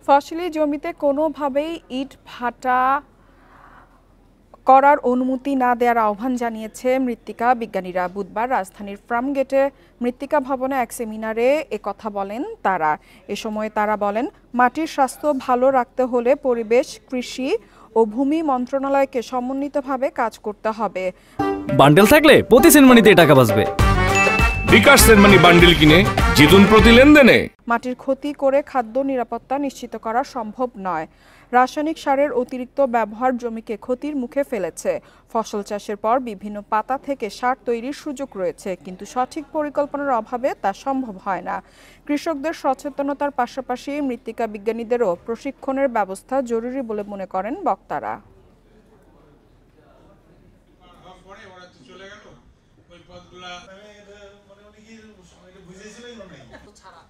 ফসলি জমিতে কোনোভাবেই ইট ভাটা করার অনুমতি না দেওয়ার আহ্বান জানিয়েছে মৃত্তিকা বিজ্ঞানীরা। বুধবার রাজধানীর ফার্মগেটে মৃত্তিকা ভবনে এক সেমিনারে একথা বলেন তারা। এ সময় তারা বলেন, মাটির স্বাস্থ্য ভালো রাখতে হলে পরিবেশ, কৃষি ও ভূমি মন্ত্রণালয়কে সমন্বিতভাবে কাজ করতে হবে। বান্ডেল থাকলে প্রতি সেনমানিতে টাকা বাঁচবে। বিকাশ সেনমানি বান্ডেল কিনে জিতুন প্রতি লেনদেনে। মাটির ক্ষতি করে খাদ্য নিরাপত্তা নিশ্চিত করা সম্ভব নয়। রাসায়নিক সারের অতিরিক্ত ব্যবহার জমিকে ক্ষতির মুখে ফেলেছে। ফসল চাষের পর বিভিন্ন পাতা থেকে সার তৈরির সুযোগ রয়েছে, কিন্তু সঠিক পরিকল্পনার অভাবে তা সম্ভব হয় না। কৃষকদের সচেতনতার পাশাপাশি মৃত্তিকা বিজ্ঞানীদেরও প্রশিক্ষণের ব্যবস্থা জরুরি বলে মনে করেন বক্তারা। ছাড়া